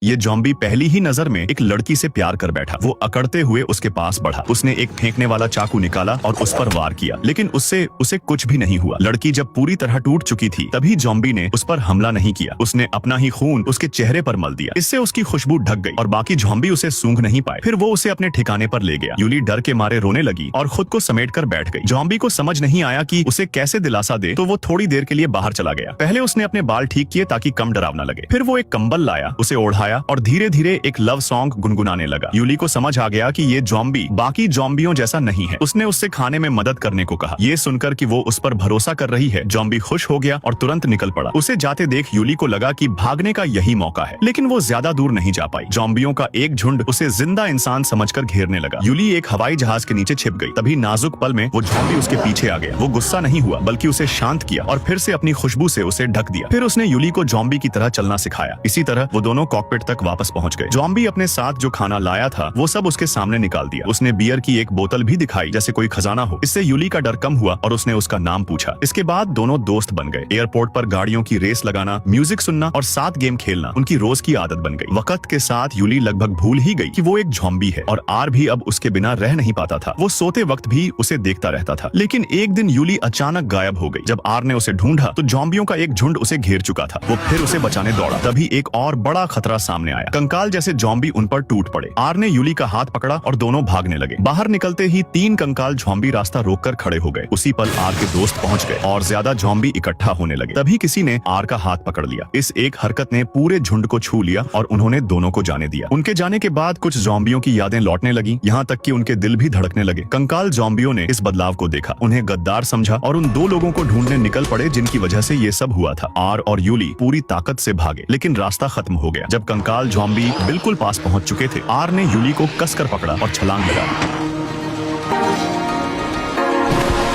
ये जॉम्बी पहली ही नजर में एक लड़की से प्यार कर बैठा। वो अकड़ते हुए उसके पास बढ़ा। उसने एक फेंकने वाला चाकू निकाला और उस पर वार किया, लेकिन उससे उसे कुछ भी नहीं हुआ। लड़की जब पूरी तरह टूट चुकी थी तभी जॉम्बी ने उस पर हमला नहीं किया। उसने अपना ही खून उसके चेहरे पर मल दिया। इससे उसकी खुशबू ढक गई और बाकी जॉम्बी उसे सूंघ नहीं पाए। फिर वो उसे अपने ठिकाने पर ले गया। यूली डर के मारे रोने लगी और खुद को समेट कर बैठ गई। जॉम्बी को समझ नहीं आया कि उसे कैसे दिलासा दे, तो वो थोड़ी देर के लिए बाहर चला गया। पहले उसने अपने बाल ठीक किए ताकि कम डरावना लगे। फिर वो एक कंबल लाया, उसे ओढ़ाया और धीरे धीरे एक लव सॉन्ग गुनगुनाने लगा। यूली को समझ आ गया कि ये जॉम्बी बाकी जॉम्बियों जैसा नहीं है। उसने उससे खाने में मदद करने को कहा। ये सुनकर कि वो उस पर भरोसा कर रही है, जॉम्बी खुश हो गया और तुरंत निकल पड़ा। उसे जाते देख यूली को लगा कि भागने का यही मौका है, लेकिन वो ज्यादा दूर नहीं जा पाई। जॉम्बियों का एक झुंड उसे जिंदा इंसान समझकर घेरने लगा। यूली एक हवाई जहाज के नीचे छिप गई। तभी नाजुक पल में वो जॉम्बी उसके पीछे आ गया। वो गुस्सा नहीं हुआ बल्कि उसे शांत किया और फिर से अपनी खुशबू से उसे ढक दिया। फिर उसने यूली को जॉम्बी की तरह चलना सिखाया। इसी तरह वो दोनों कॉकपिट तक वापस पहुंच गए। जॉम्बी अपने साथ जो खाना लाया था वो सब उसके सामने निकाल दिया। उसने बियर की एक बोतल भी दिखाई जैसे कोई खजाना हो। इससे यूली का डर कम हुआ और उसने उसका नाम पूछा। इसके बाद दोनों दोस्त बन गए। एयरपोर्ट पर गाड़ियों की रेस लगाना, म्यूजिक सुनना और साथ गेम खेलना उनकी रोज की आदत बन गई। वक्त के साथ यूली लगभग भूल ही गई कि वो एक जॉम्बी है और आर भी अब उसके बिना रह नहीं पाता था। वो सोते वक्त भी उसे देखता रहता था। लेकिन एक दिन यूली अचानक गायब हो गई। जब आर ने उसे ढूंढा तो जॉम्बियों का एक झुंड उसे घेर चुका था। वो फिर उसे बचाने दौड़ा। तभी एक और बड़ा खतरा सामने आया। कंकाल जैसे जॉम्बी उन पर टूट पड़े। आर ने यूली का हाथ पकड़ा और दोनों भागने लगे। बाहर निकलते ही 3 कंकाल जॉम्बी रास्ता रोककर खड़े हो गए। उसी पल आर के दोस्त पहुंच गए और ज्यादा जॉम्बी इकट्ठा होने लगे। तभी किसी ने आर का हाथ पकड़ लिया। इस एक हरकत ने पूरे झुंड को छू लिया और उन्होंने दोनों को जाने दिया। उनके जाने के बाद कुछ जॉम्बियों की यादें लौटने लगी, यहाँ तक कि उनके दिल भी धड़कने लगे। कंकाल जॉम्बियों ने इस बदलाव को देखा, उन्हें गद्दार समझा और उन 2 लोगों को ढूंढने निकल पड़े जिनकी वजह से ये सब हुआ था। आर और यूली पूरी ताकत से भागे, लेकिन रास्ता खत्म हो गया। जब कंकाल जॉम्बी बिल्कुल पास पहुंच चुके थे, आर ने यूली को कसकर पकड़ा और छलांग लगा।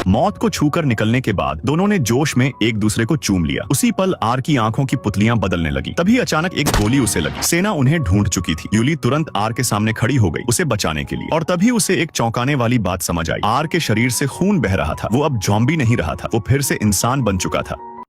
मौत को छूकर निकलने के बाद दोनों ने जोश में एक दूसरे को चूम लिया। उसी पल आर की आंखों की पुतलियां बदलने लगी। तभी अचानक एक गोली उसे लगी। सेना उन्हें ढूंढ चुकी थी। यूली तुरंत आर के सामने खड़ी हो गई उसे बचाने के लिए, और तभी उसे एक चौंकाने वाली बात समझ आई। आर के शरीर से खून बह रहा था। वो अब जॉम्बी नहीं रहा था, वो फिर से इंसान बन चुका था।